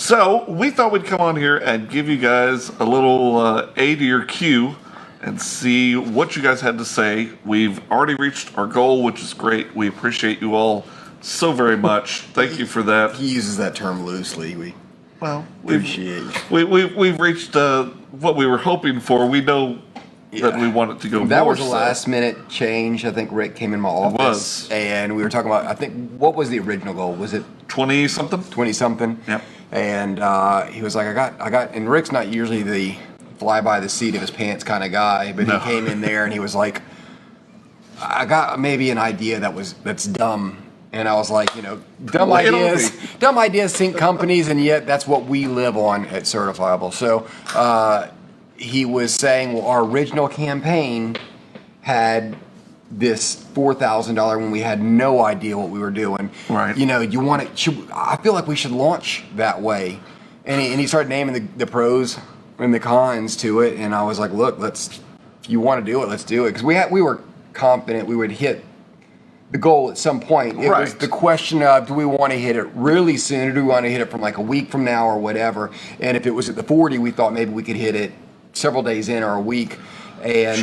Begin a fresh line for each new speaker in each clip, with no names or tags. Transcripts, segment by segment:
So we thought we'd come on here and give you guys a little A to your Q and see what you guys had to say. We've already reached our goal, which is great. We appreciate you all so very much. Thank you for that.
He uses that term loosely. We
appreciate.
appreciate.
We've reached what we were hoping for. We know that we want it to go.
That
more
was a last minute change. I think Rick came in my office, and we were talking about. I think what was the original goal? Was it
20 something?
20 something.
Yep.
And he was like, I got. And Rick's not usually the fly by the seat of his pants kind of guy, but he came in there and he was like, I got maybe an idea that's dumb. And I was like, dumb ideas sink companies, and yet that's what we live on at Certifiable. So he was saying, well, our original campaign had this $4,000 when we had no idea what we were doing.
Right.
I feel like we should launch that way. And he started naming the pros and the cons to it. And I was like, look, if you want to do it, let's do it. Because we were confident we would hit the goal at some point. It was the question of, do we want to hit it really soon, or do we want to hit it from like a week from now or whatever? And if it was at the 40, we thought maybe we could hit it several days in or a week. And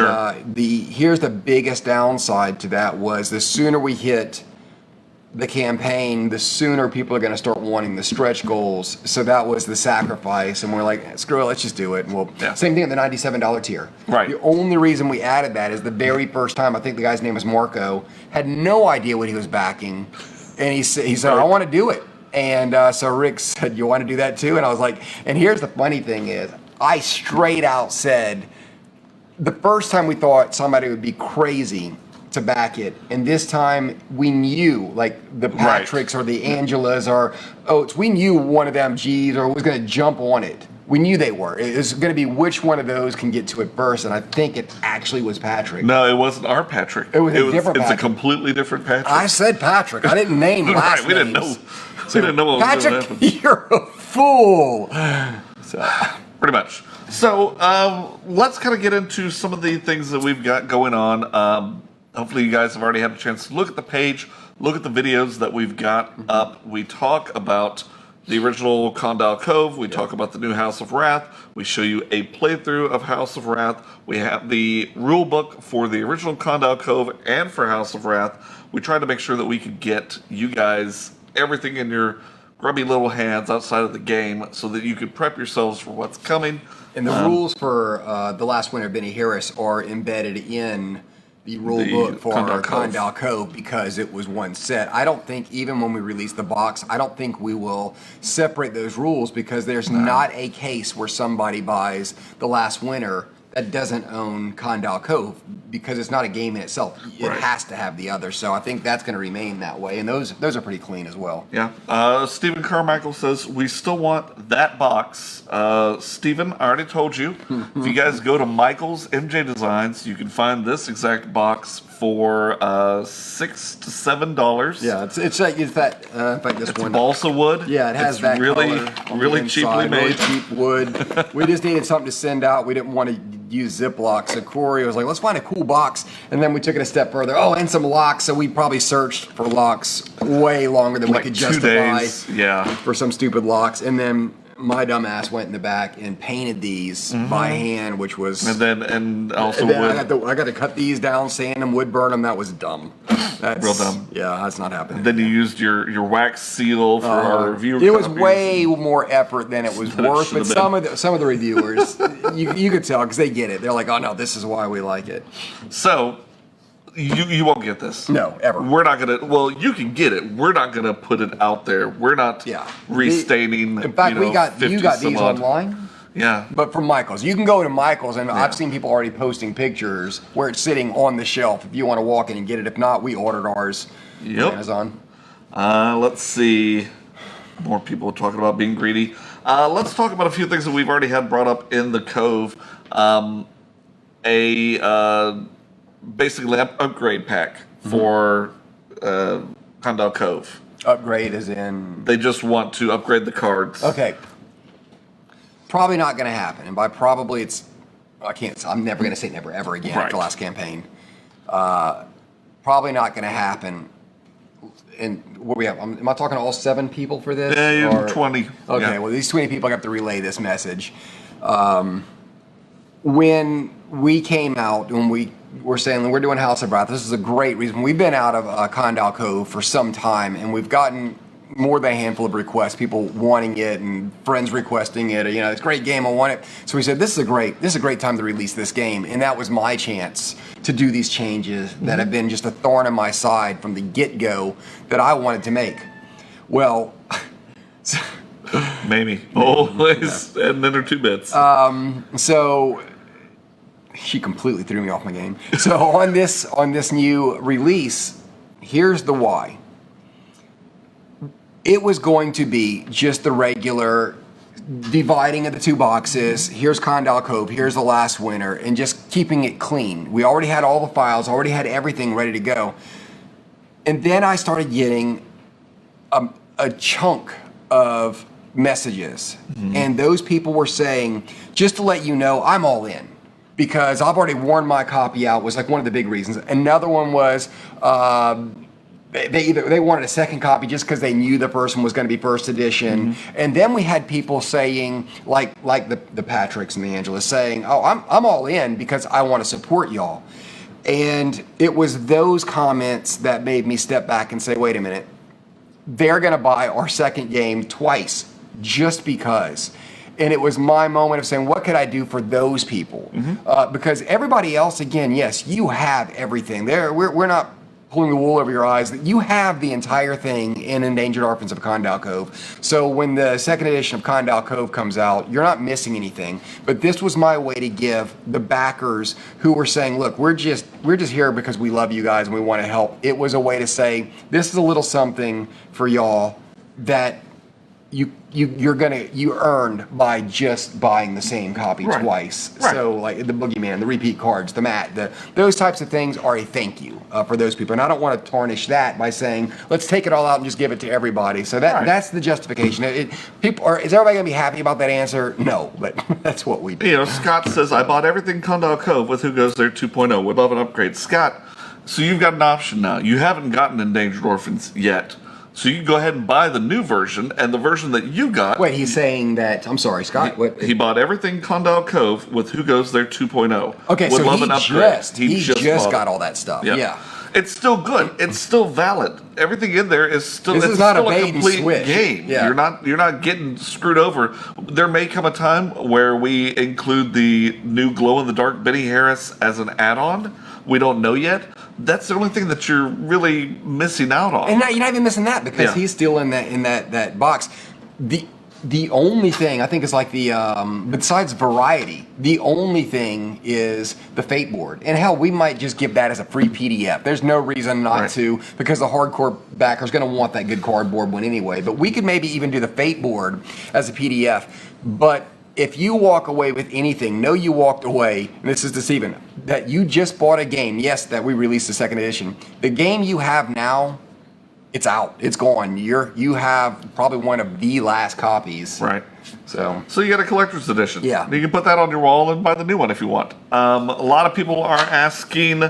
here's the biggest downside to that was the sooner we hit the campaign, the sooner people are going to start wanting the stretch goals. So that was the sacrifice, and we're like, screw it, let's just do it. And same thing at the $97 tier.
Right.
The only reason we added that is the very first time, I think the guy's name was Marco, had no idea what he was backing, and he said, I want to do it. And so Rick said, you want to do that too? And I was like, and here's the funny thing is, I straight out said, the first time we thought somebody would be crazy to back it, and this time we knew, like the Patricks or the Angelas or Oates, we knew one of them G's or was going to jump on it. We knew they were. It was going to be which one of those can get to it first, and I think it actually was Patrick.
No, it wasn't our Patrick.
It was a different Patrick.
It's a completely different Patrick.
I said Patrick. I didn't name last
we
names.
didn't know. So, we didn't know what
Patrick,
was going to happen.
You're a fool.
So, pretty much. So let's kind of get into some of the things that we've got going on. Hopefully you guys have already had a chance to look at the page, look at the videos that we've got up. We talk about the original Condal Cove. We talk about the new House of Rath. We show you a playthrough of House of Rath. We have the rule book for the original Condal Cove and for House of Rath. We tried to make sure that we could get you guys everything in your grubby little hands outside of the game so that you could prep yourselves for what's coming.
And the rules for the last winner, Benny Harris, are embedded in the rule book for Condal Cove because it was one set. I don't think, even when we release the box, I don't think we will separate those rules because there's not a case where somebody buys the last winner that doesn't own Condal Cove because it's not a game in itself. It has to have the other. So I think that's going to remain that way. And those are pretty clean as well.
Yeah. Stephen Carmichael says, we still want that box. Stephen, I already told you. If you guys go to Michael's MJ Designs, you can find this exact box for $6 to $7.
Yeah, it's that. In fact, this one.
Balsa wood.
Yeah, it has that
really cheaply made.
Really cheap wood. We just needed something to send out. We didn't want to use Ziploc. So Corey was like, let's find a cool box. And then we took it a step further. Oh, and some locks. So we probably searched for locks way longer than we could justify.
2 days.
For some stupid locks. And then my dumb ass went in the back and painted these by hand, which was.
And then
I got to cut these down, sand them, wood burn them. That was dumb. That's
real dumb.
Yeah, that's not happening.
Then you used your wax seal for our review.
It was way more effort than it was worth. But some of the reviewers, you could tell because they get it. They're like, oh no, this is why we like it.
So. You won't get this.
No, ever.
We're not going to... Well, you can get it. We're not going to put it out there. We're not restaining...
In fact, you got these online?
Yeah.
But from Michael's. You can go to Michael's, and I've seen people already posting pictures where it's sitting on the shelf if you want to walk in and get it. If not, we ordered ours on Amazon. Let's
see. More people talking about being greedy. Let's talk about a few things that we've already had brought up in the Cove. Basically upgrade pack for Condal Cove.
Upgrade as in?
They just want to upgrade the cards.
Okay. Probably not going to happen. And by probably I'm never going to say never ever again after the last campaign. Probably not going to happen. and what we have? Am I talking to all 7 people for this?
Yeah,
Or-
20.
Okay,
Yeah.
well, these 20 people have to relay this message. When we came out, when we were saying we're doing House of Rath, this is a great reason. We've been out of Condal Cove for some time, and we've gotten more than a handful of requests, people wanting it and friends requesting it. You know, it's a great game, I want it. So we said this is a great time to release this game, and that was my chance to do these changes that have been just a thorn in my side from the get-go that I wanted to make. Well,
Maybe. Always. And then or 2 bits.
so she completely threw me off my game. So on this new release, here's the why. It was going to be just the regular dividing of the 2 boxes. Here's Condal Cove, here's the last winner, and just keeping it clean. We already had all the files, already had everything ready to go. And then I started getting a chunk of messages. And those people were saying, just to let you know, I'm all in. Because I've already worn my copy out, was like one of the big reasons. Another one was they wanted a second copy just because they knew the person was going to be first edition. And then we had people saying, like the Patricks and the Angelas, saying, oh, I'm all in because I want to support y'all. And it was those comments that made me step back and say, wait a minute, they're going to buy our second game twice just because. And it was my moment of saying, what could I do for those people? Because everybody else, again, yes, you have everything. We're not pulling the wool over your eyes. You have the entire thing in Endangered Orphans of Condal Cove. So when the second edition of Condal Cove comes out, you're not missing anything. But this was my way to give the backers who were saying, look, we're just here because we love you guys and we want to help. It was a way to say, this is a little something for y'all that you earned by just buying the same copy twice.
Right.
So like the Boogeyman, the repeat cards, the mat, those types of things are a thank you for those people. And I don't want to tarnish that by saying let's take it all out and just give it to everybody. So that's the justification. Is everybody going to be happy about that answer? No, but that's what we do.
You know, Scott says, I bought everything Condal Cove with Who Goes There 2.0. Would love an upgrade. Scott, so you've got an option now. You haven't gotten Endangered Orphans yet. So you can go ahead and buy the new version, and the version that you got...
Wait, he's saying that... I'm sorry, Scott.
He bought everything Condal Cove with Who Goes There 2.0.
Okay,
Would
so
love an upgrade.
he just got all that stuff. Yeah.
It's still good. It's still valid. Everything in there is still...
This
it's
is not
still
a bait and
complete
switch.
game.
Yeah.
You're not getting screwed over. There may come a time where we include the new glow-in-the-dark Benny Harris as an add-on. We don't know yet. That's the only thing that you're really missing out on.
And you're not even missing that because he's still in that box. The only thing I think is like besides variety, the only thing is the Fate board. And hell, we might just give that as a free PDF. There's no reason not to, because the hardcore backer's going to want that good cardboard one anyway. But we could maybe even do the Fate board as a PDF. But if you walk away with anything, know you walked away, and this is to Steven, that you just bought a game, yes, that we released the second edition. The game you have now, it's out. It's gone. You have probably one of the last copies.
Right.
So
you got a collector's edition.
Yeah.
You can put that on your wall and buy the new one if you want. A lot of people are asking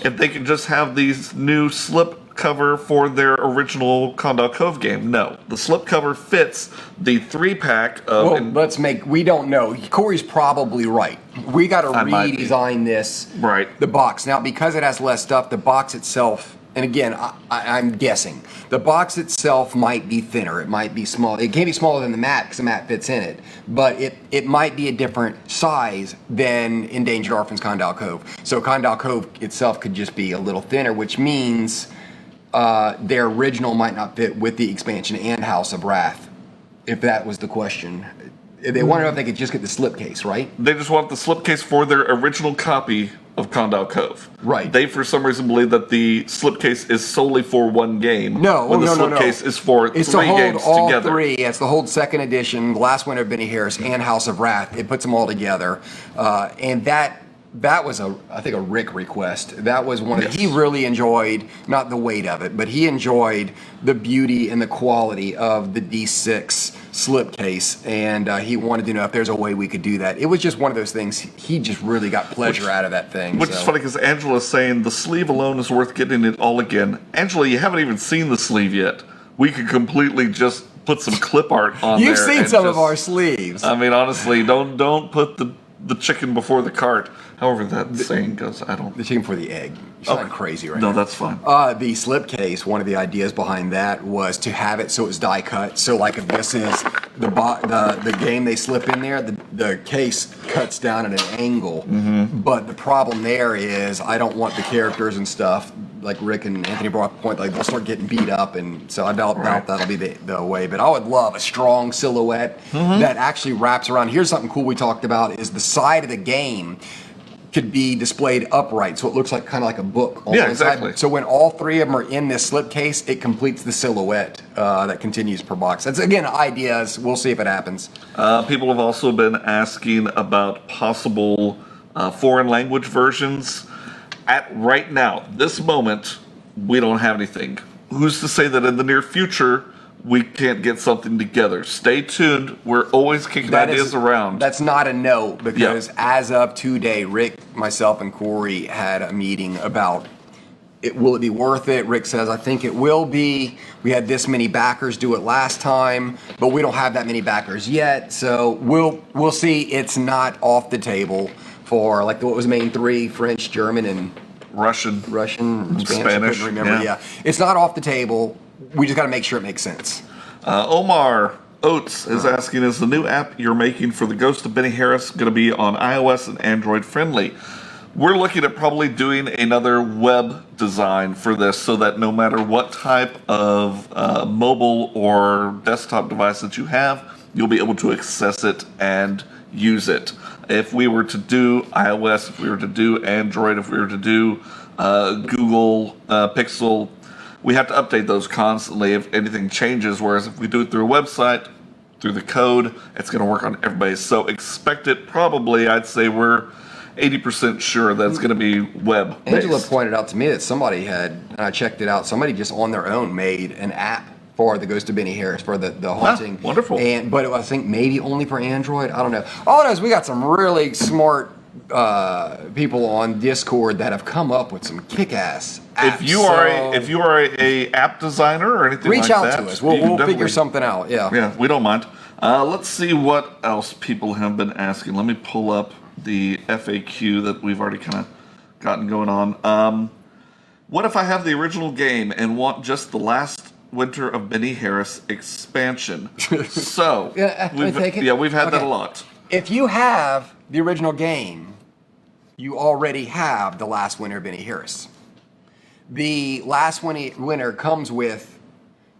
if they can just have these new slip cover for their original Condal Cove game. No. The slip cover fits the 3-pack of...
Well, we don't know. Corey's probably right. We got to redesign this.
Right.
The box. Now, because it has less stuff, the box itself, and again, I'm guessing, the box itself might be thinner. It might be small. It can't be smaller than the mat because the mat fits in it. But it might be a different size than Endangered Orphans Condal Cove. So Condal Cove itself could just be a little thinner, which means their original might not fit with the expansion and House of Rath, if that was the question. They wanted to know if they could just get the slipcase, right?
They just want the slipcase for their original copy of Condal Cove.
Right.
They, for some reason, believe that the slipcase is solely for one game.
No,
when the slipcase is for
it's
three games
all
together.
Three. It's the whole second edition, the last winner of Benny Harris, and House of Wrath. It puts them all together, and that That was I think a Rick request. That was one of he really enjoyed, not the weight of it, but he enjoyed the beauty and the quality of the D6 slipcase, and he wanted to know if there's a way we could do that. It was just one of those things. He just really got pleasure out of that thing.
Which is funny because Angela's saying the sleeve alone is worth getting it all again. Angela, you haven't even seen the sleeve yet. We could completely just put some clip art on there.
You've seen some of our sleeves.
I mean, honestly, don't put the chicken before the cart. However that saying goes, I don't.
The chicken for the egg. You're sounding crazy right now.
No, that's fine.
The slipcase, one of the ideas behind that was to have it so it's die cut. So like if this is the game they slip in there, the case cuts down at an angle.
Mm-hmm.
But the problem there is I don't want the characters and stuff, like Rick and Anthony brought up the point, like they'll start getting beat up, and so I doubt that'll be the way. But I would love a strong silhouette that actually wraps around. Here's something cool we talked about is the side of the game could be displayed upright, so it looks like kind of like a book.
Yeah, exactly.
So when all three of them are in this slipcase, it completes the silhouette that continues per box. That's, again, ideas. We'll see if it happens.
People have also been asking about possible foreign language versions. At right now, this moment, we don't have anything. Who's to say that in the near future we can't get something together? Stay tuned. We're always kicking ideas around.
That's not a no, because as of today, Rick, myself, and Corey had a meeting about will it be worth it? Rick says, I think it will be. We had this many backers do it last time, but we don't have that many backers yet. So we'll see. It's not off the table for like what was main three, French, German, and
Russian,
Spanish. I couldn't remember.
Yeah.
It's not off the table. We just got to make sure it makes sense.
Omar Oates is asking, is the new app you're making for the Ghost of Benny Harris going to be on iOS and Android friendly? We're looking at probably doing another web design for this so that no matter what type of mobile or desktop device that you have, you'll be able to access it and use it. If we were to do iOS, if we were to do Android, if we were to do Google Pixel, we have to update those constantly if anything changes, whereas if we do it through a website, through the code, it's going to work on everybody's. So expect it probably, I'd say we're 80% sure that it's going to be web-based.
Angela pointed out to me that somebody had, and I checked it out, somebody just on their own made an app for the Ghost of Benny Harris, for the haunting.
Wonderful.
But I think maybe only for Android. I don't know. All I know is we got some really smart people on Discord that have come up with some kick-ass apps.
If you are a app designer or anything like that,
reach out to us. We'll figure something out. Yeah,
we don't mind. Let's see what else people have been asking. Let me pull up the FAQ that we've already kind of gotten going on. What if I have the original game and want just the last Winter of Benny Harris expansion? So we've had that a lot.
If you have the original game, you already have the last Winter of Benny Harris. The last winter comes with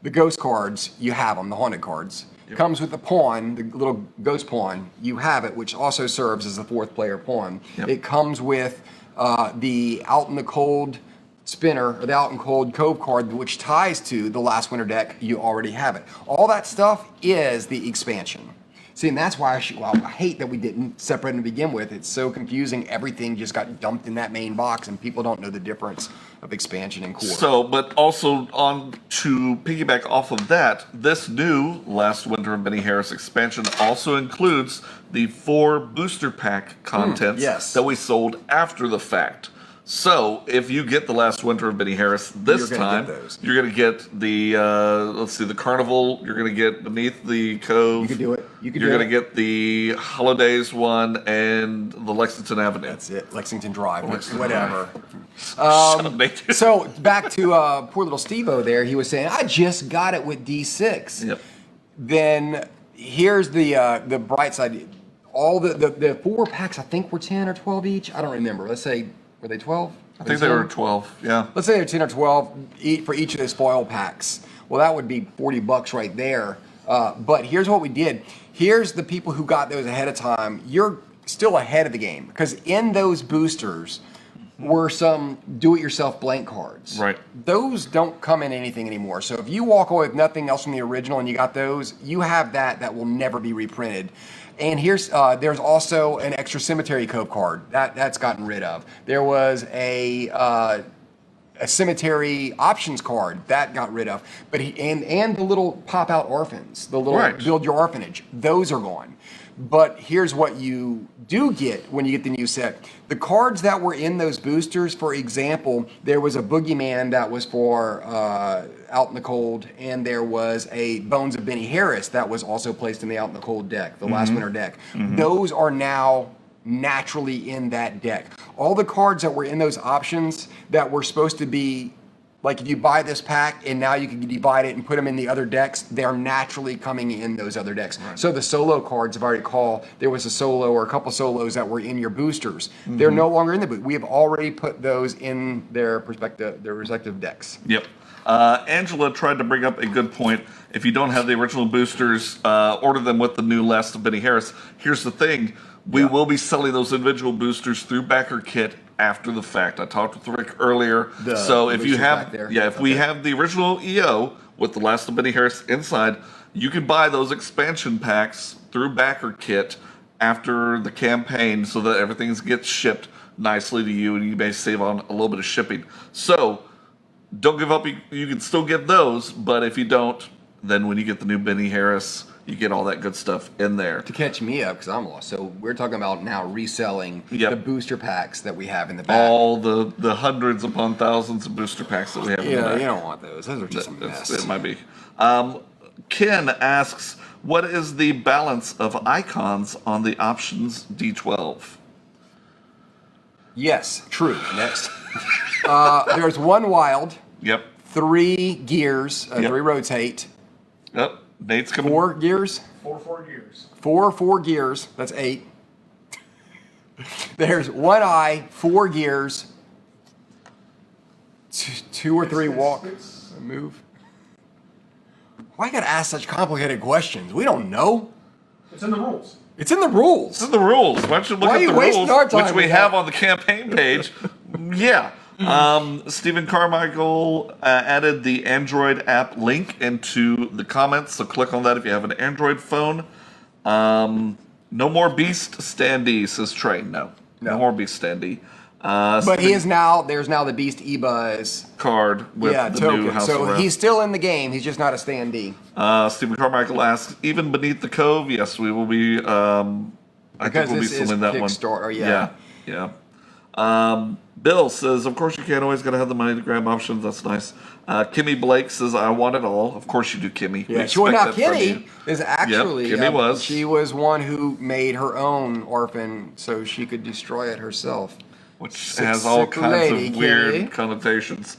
the ghost cards. You have them, the haunted cards. Yep. Comes with the pawn, the little ghost pawn. You have it, which also serves as the fourth player pawn. Yep. It comes with the Out in the Cold spinner, or the Out in Cold Cove card, which ties to the last winter deck. You already have it. All that stuff is the expansion. See, and that's why I hate that we didn't separate them to begin with. It's so confusing. Everything just got dumped in that main box, and people don't know the difference of expansion and core.
So, but also on to piggyback off of that, this new Last Winter of Benny Harris expansion also includes the 4 booster pack contents that we sold after the fact. So, if you get the Last Winter of Benny Harris this time, you're going to get the, the Carnival, you're going to get Beneath the Cove.
You can do it.
You're going to get the Holidays one and the Lexington Avenue.
That's it. Lexington Drive, whatever.
So,
back to poor little Steve-O there. He was saying, I just got it with D6.
Yep.
Then, here's the bright side. All the 4 packs, I think, were 10 or 12 each. I don't remember. Let's say... Were they 12?
I think they were 12, yeah.
Let's say they're 10 or 12 for each of the spoil packs. Well, that would be $40 right there. But here's what we did. Here's the people who got those ahead of time. You're still ahead of the game. Because in those boosters, were some do-it-yourself blank cards.
Right.
Those don't come in anything anymore. So if you walk away with nothing else from the original and you got those, you have that will never be reprinted. And here's there's also an extra cemetery cove card that's gotten rid of. There was a cemetery options card that got rid of, but and the little pop out orphans, the little build your orphanage, those are gone. But here's what you do get when you get the new set. The cards that were in those boosters, for example, there was a Boogeyman that was for Out in the Cold, and there was a Bones of Benny Harris that was also placed in the Out in the Cold deck, the last winter deck. Those are now naturally in that deck. All the cards that were in those options that were supposed to be, like if you buy this pack and now you can divide it and put them in the other decks, they're naturally coming in those other decks. Right. So the solo cards, if I recall, there was a solo or a couple solos that were in your boosters. They're no longer in the boot. We have already put those in their respective decks.
Yep. Angela tried to bring up a good point. If you don't have the original boosters, order them with the new Last of Benny Harris. Here's the thing. We will be selling those individual boosters through Backer Kit after the fact. I talked with Rick earlier. So if you have, we have the original EO with the Last of Benny Harris inside, you can buy those expansion packs through Backer Kit after the campaign so that everything gets shipped nicely to you and you may save on a little bit of shipping. So don't give up. You can still get those, but if you don't, then when you get the new Benny Harris, you get all that good stuff in there.
To catch me up, because I'm lost. So we're talking about now reselling the booster packs that we have in the back.
All the hundreds upon thousands of booster packs that we have in the back.
Yeah, you don't want those. Those are just a mess.
It might be. Ken asks, what is the balance of icons on the options D12?
Yes, true. Next. There's one wild.
Yep.
3 gears, 3 rotate.
Yep. Nate's coming.
4 gears?
4 gears.
4 gears. That's 8. There's 1 eye, 4 gears, 2 or 3 walk, move. Why you gotta ask such complicated questions? We don't know.
It's in the rules.
It's in the rules.
It's in the rules. Why don't you look
Why
at
are you
the
wasting
rules,
our time
which we
with
have
that?
on the campaign page? Yeah. Stephen Carmichael added the Android app link into the comments, so click on that if you have an Android phone. No more Beast Standee, says Trey. No more Beast Standee.
But he is now. There's now the Beast E-Buzz
card with the
token.
new House
So
of Rath.
he's still in the game. He's just not a standee.
Stephen Carmichael asks, even beneath the cove? Yes, we will be. I think we'll be selling that one.
Kickstarter,
Yeah. Bill says, of course you can't always gotta have the money to grab options. That's nice. Kimmy Blake says, I want it all. Of course you do, Kimmy.
Yeah, well, now Kimmy is actually.
Yep, Kimmy was.
She was one who made her own orphan so she could destroy it herself.
Which has all kinds of weird
Kimmy.
connotations.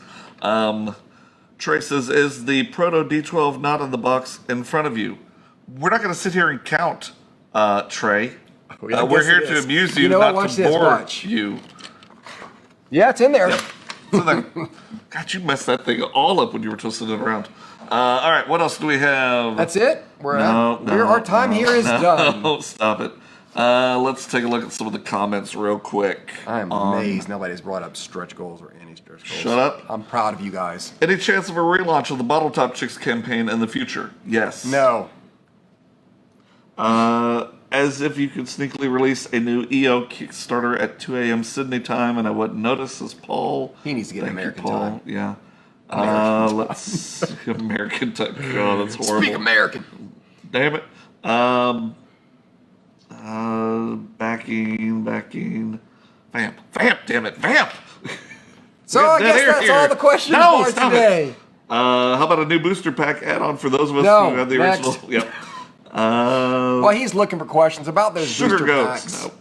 Trey says, is the Proto D12 not in the box in front of you? We're not going to sit here and count, Trey. We're here to amuse you, not to bore you.
Yeah, it's in there.
Yep. So God, you messed that thing all up when you were twisting it around. All right, what else do we have?
That's it? Our time here is done.
Oh, stop it. Let's take a look at some of the comments real quick.
I'm amazed nobody's brought up stretch goals or any stretch goals.
Shut up.
I'm proud of you guys.
Any chance of a relaunch of the Bottle Top Chicks campaign in the future? Yes.
No.
As if you could sneakily release a new EO Kickstarter at 2 a.m. Sydney time and I wouldn't notice, says Paul.
He needs to get
Thank
American
you, Paul.
time.
Yeah. Let's American time. Oh, that's horrible.
Speak American.
Damn it. Backing. Vamp, damn it, Vamp!
So I guess that's all the questions for today.
How about a new booster pack add-on for those of us who have the original? Yep.
Well, he's looking for questions about those
Sugar
booster
Goats.
packs.
No.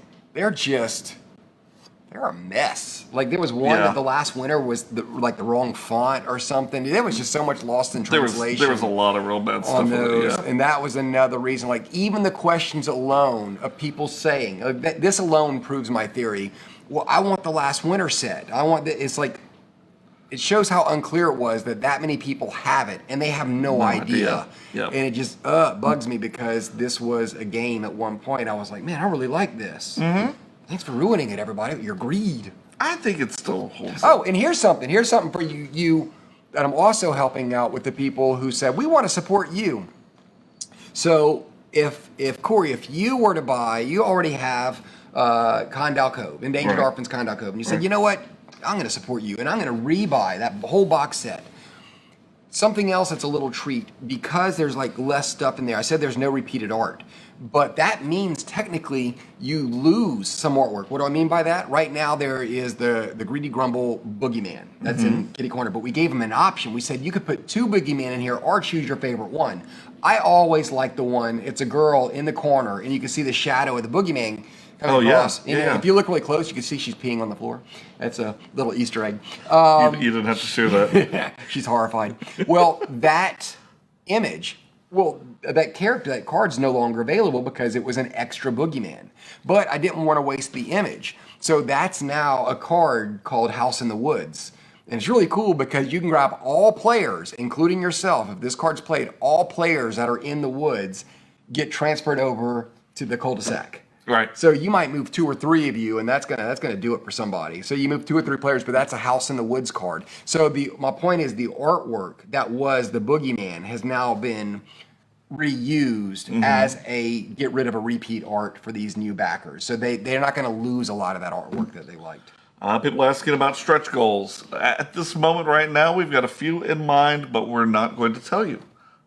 They're a mess. Like there was one that the last winter was the wrong font or something. There was just so much lost in translation.
There was a lot of real bad stuff
on those,
with it,
and that was another reason. Like even the questions alone of people saying this alone proves my theory. Well, I want the last winter set. I want the, it's like it shows how unclear it was that many people have it and they have no idea.
Yep.
And it just bugs me because this was a game at one point. I was like, man, I really like this. Mm-hmm. Thanks for ruining it, everybody. Your greed.
I think it still holds.
Oh, and here's something. Here's something for you that I'm also helping out with the people who said we want to support you. So if Corey, if you were to buy, you already have Condal Cove, Endangered
Right.
Orphans Condal Cove, and you said, you know what, I'm going to support you, and I'm going to rebuy that whole box set. Something else that's a little treat, because there's like less stuff in there. I said there's no repeated art, but that means technically you lose some artwork. What do I mean by that? Right now there is the Greedy Grumble Boogeyman that's in Kitty Corner, but we gave him an option. We said you could put 2 Boogeyman in here or choose your favorite one. I always like the one, it's a girl in the corner and you can see the shadow of the Boogeyman coming across.
Yeah. Yeah.
If you look really close, you can see she's peeing on the floor. That's a little Easter egg.
You didn't have to share that.
She's horrified. Well, that image, that character, that card's no longer available because it was an extra Boogeyman. But I didn't want to waste the image. So that's now a card called House in the Woods. And it's really cool because you can grab all players, including yourself. If this card's played, all players that are in the woods get transferred over to the cul-de-sac.
Right.
So you might move 2 or 3 of you, and that's gonna do it for somebody. So you move 2 or 3 players, but that's a House in the Woods card. So my point is the artwork that was the Boogeyman has now been reused as a get rid of a repeat art for these new backers. So they're not gonna lose a lot of that artwork that they liked.
People asking about stretch goals. At this moment right now, we've got a few in mind, but we're not going to tell you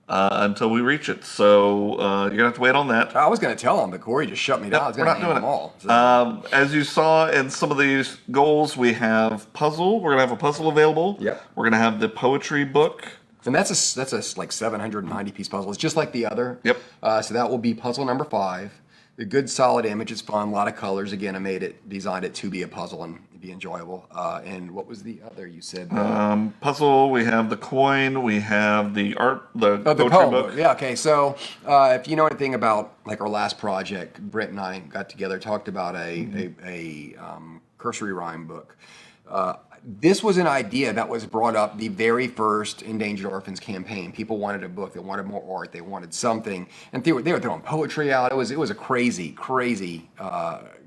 until we reach it. So you're going to have to wait on that.
I was gonna tell him, but Corey just shut me down. I was
We're
gonna
not
name
doing
them
it.
all. So.
As you saw in some of these goals, we have puzzle. We're going to have a puzzle available.
Yep.
We're going to have the poetry book.
And that's a like 790 piece puzzle. It's just like the other.
Yep.
So that will be puzzle number 5. The good solid image is fun. A lot of colors. Again, designed it to be a puzzle and be enjoyable. And what was the other you said?
Puzzle. We have the coin. We have the art. The
The
poetry
poem
book.
book. Yeah, okay. So if you know anything about like our last project, Brent and I got together, talked about a cursory rhyme book. This was an idea that was brought up the very first Endangered Orphans campaign. People wanted a book, they wanted more art, they wanted something, and they were throwing poetry out. It was a crazy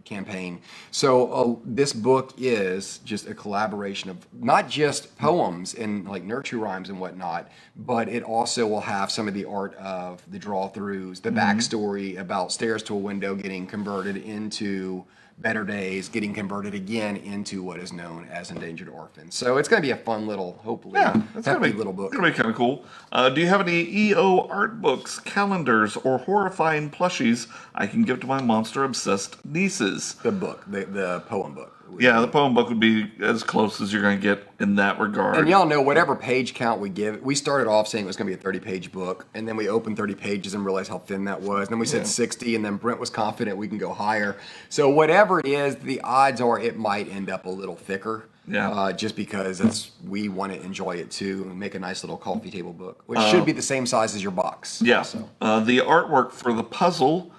campaign. So this book is just a collaboration of not just poems and like nurture rhymes and whatnot, but it also will have some of the art of the draw-throughs, the backstory about Stairs to a Window getting converted into Better Days, getting converted again into what is known as Endangered Orphans. So it's going to be a fun little, hopefully, happy little book.
It's gonna be kind of cool. Do you have any EO art books, calendars, or horrifying plushies I can give to my monster-obsessed nieces?
The book, the poem book.
Yeah, the poem book would be as close as you're going to get in that regard.
And y'all know whatever page count we give, we started off saying it was going to be a 30-page book, and then we opened 30 pages and realized how thin that was. And then we said 60, and then Brent was confident we can go higher. So whatever it is, the odds are it might end up a little thicker.
Yeah.
Just because we want to enjoy it too and make a nice little coffee table book, which should be the same size as your box.
Yeah.
So.
The artwork for the puzzle,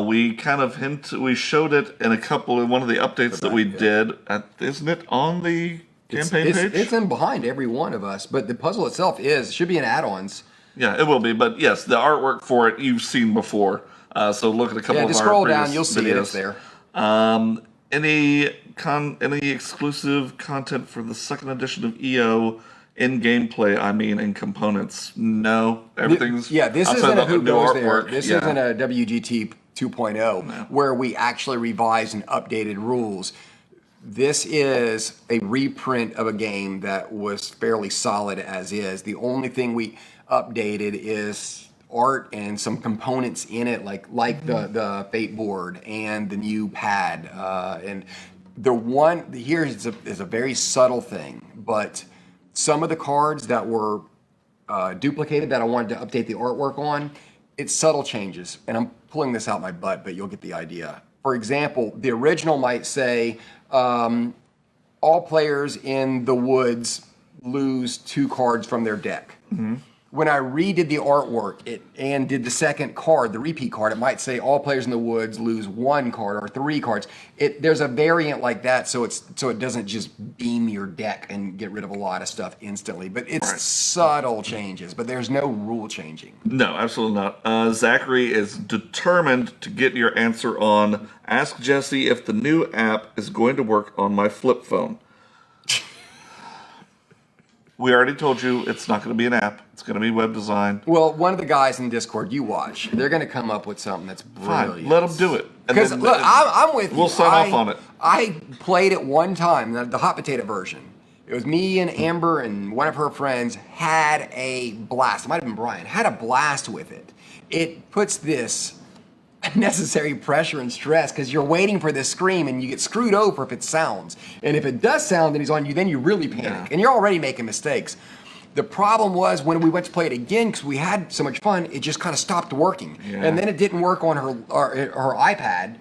we kind of we showed it in one of the updates that we did. Isn't it on the campaign page?
It's in behind every one of us, but the puzzle itself should be in add-ons.
Yeah, it will be. But yes, the artwork for it you've seen before. So look at a couple of our
scroll
previous
down, you'll see
videos.
it's there.
Any exclusive content for the second edition of EO in gameplay? I mean, in components? No, everything's
This
outside
isn't a
the
who
new
goes there.
artwork.
This
Yeah.
isn't a WGT 2.0 where we actually revised and updated rules. This is a reprint of a game that was fairly solid as is. The only thing we updated is art and some components in it, like the Fate board and the new pad. And here is a very subtle thing, but some of the cards that were duplicated that I wanted to update the artwork on, it's subtle changes. And I'm pulling this out my butt, but you'll get the idea. For example, the original might say, all players in the woods lose 2 cards from their deck. when I redid the artwork and did the second card, the repeat card, it might say all players in the woods lose 1 card or 3 cards. There's a variant like that, so it doesn't just beam your deck and get rid of a lot of stuff instantly. But it's subtle changes, but there's no rule changing.
No, absolutely not. Zachary is determined to get your answer on Ask Jesse if the new app is going to work on my flip phone. We already told you it's not going to be an app. It's going to be web design.
Well, one of the guys in Discord you watch, they're going to come up with something that's brilliant.
Fine, let them do it.
Because look, I'm with you.
We'll sign off on it.
I played it one time, the hot potato version. It was me and Amber and one of her friends had a blast. It might have been Brian. Had a blast with it. It puts this unnecessary pressure and stress because you're waiting for this scream and you get screwed over if it sounds. And if it does sound and he's on you, then you really panic. And you're already making mistakes. The problem was when we went to play it again, because we had so much fun, it just kind of stopped working.
Yeah.
And then it didn't work on her iPad.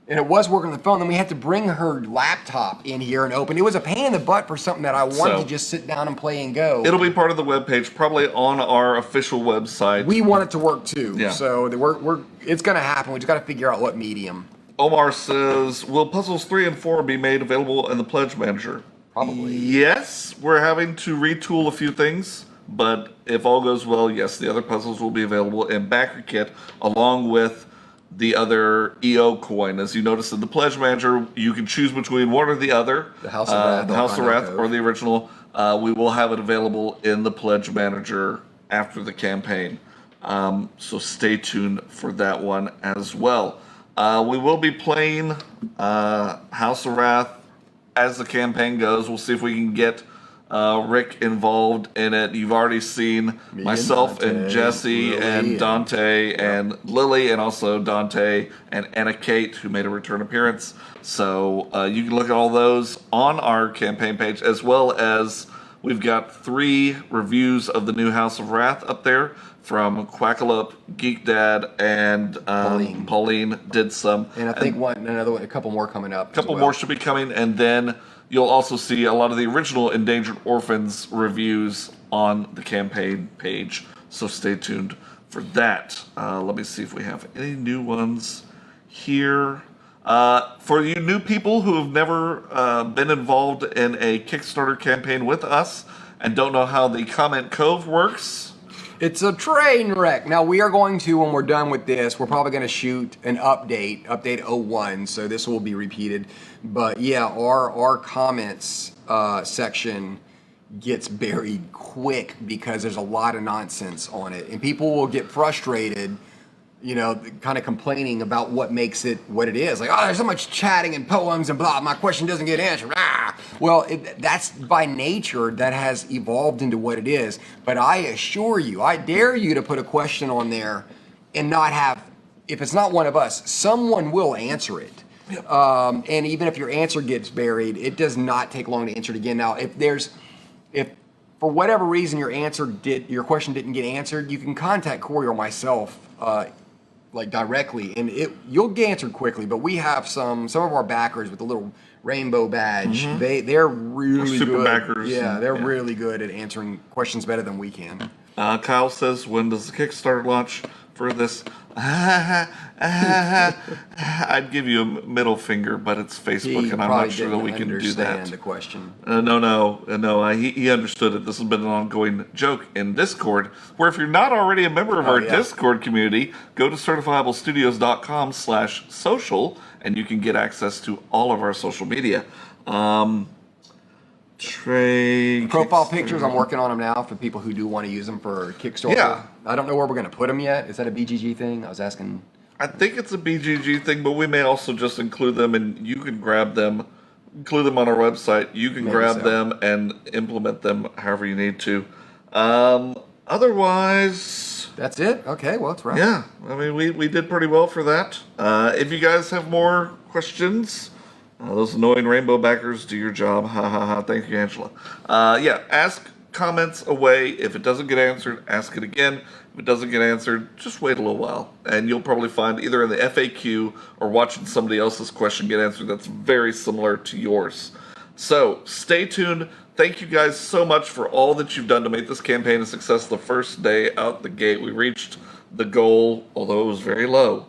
And it was working on the phone. Then we had to bring her laptop in here and open. It was a pain in the butt for something that I wanted to just sit down and play and go.
It'll be part of the webpage, probably on our official website.
We want it to work too.
Yeah.
So it's going to happen. We just got to figure out what medium.
Omar says, will puzzles 3 and 4 be made available in the Pledge Manager?
Probably.
Yes, we're having to retool a few things, but if all goes well, yes, the other puzzles will be available in Backer Kit along with the other EO coin. As you notice in the Pledge Manager, you can choose between one or the other.
The House of Rath.
The House of Rath or the original. We will have it available in the Pledge Manager after the campaign. So stay tuned for that one as well. We will be playing House of Wrath as the campaign goes. We'll see if we can get Rick involved in it. You've already seen myself and Jesse
Lily
and Dante and Lily and also Dante and Anna Kate, who made a return appearance. So you can look at all those on our campaign page, as well as we've got 3 reviews of the new House of Wrath up there from Quackalope, Geek Dad, and Pauline did some.
And I think a couple more coming up.
A couple more should be coming, and then you'll also see a lot of the original Endangered Orphans reviews on the campaign page. So stay tuned for that. Let me see if we have any new ones here. For you new people who have never been involved in a Kickstarter campaign with us and don't know how the Comment Cove works,
it's a train wreck. Now we are going to, when we're done with this, we're probably going to shoot an update 01, so this will be repeated. But yeah, our comments section gets buried quick because there's a lot of nonsense on it. And people will get frustrated, kind of complaining about what makes it what it is. Like, oh, there's so much chatting and poems and blah, my question doesn't get answered. Well, that's by nature, that has evolved into what it is. But I assure you, I dare you to put a question on there and not have, if it's not one of us, someone will answer it. Yep. And even if your answer gets buried, it does not take long to answer it again. Now, if for whatever reason your question didn't get answered, you can contact Corey or myself, directly, and you'll get answered quickly. But we have some of our backers with the little rainbow badge. Mm-hmm. They're really
super
good.
Backers.
Yeah, they're really good at answering questions better than we can.
Kyle says, when does the Kickstarter launch for this? I'd give you a middle finger, but it's Facebook, and I'm not sure that we can do that.
The question.
No. He understood it. This has been an ongoing joke in Discord, where if you're not already a member of our Discord community, go to certifiablestudios.com/social, and you can get access to all of our social media.
Profile pictures, I'm working on them now for people who do want to use them for Kickstarter.
Yeah.
I don't know where we're going to put them yet. Is that a BGG thing? I was asking.
I think it's a BGG thing, but we may also just include them, and you can grab them, include them on our website. You can grab them and implement them however you need to. Otherwise,
that's it. Okay, well, it's right.
Yeah, I mean, we did pretty well for that. If you guys have more questions, those annoying rainbow backers do your job. Ha ha ha. Thank you, Angela. Ask comments away. If it doesn't get answered, ask it again. If it doesn't get answered, just wait a little while, and you'll probably find either in the FAQ or watching somebody else's question get answered that's very similar to yours. So stay tuned thank you guys so much for all that you've done to make this campaign a success. The first day out the gate, we reached the goal, although it was very low,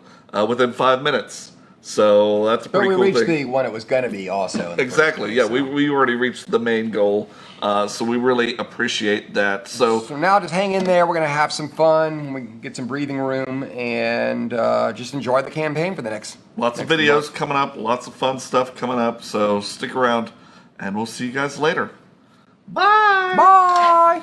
within 5 minutes. So that's a
But
pretty
we
cool
reached
thing.
the one it was going to be also. in the first
Exactly.
place,
Yeah,
so.
we already reached the main goal, so we really appreciate that. So
So now just hang in there. We're going to have some fun. We can get some breathing room and just enjoy the campaign for the next.
lots of
next
videos
month.
coming up, lots of fun stuff coming up. So stick around, and we'll see you guys later. Bye.
Bye.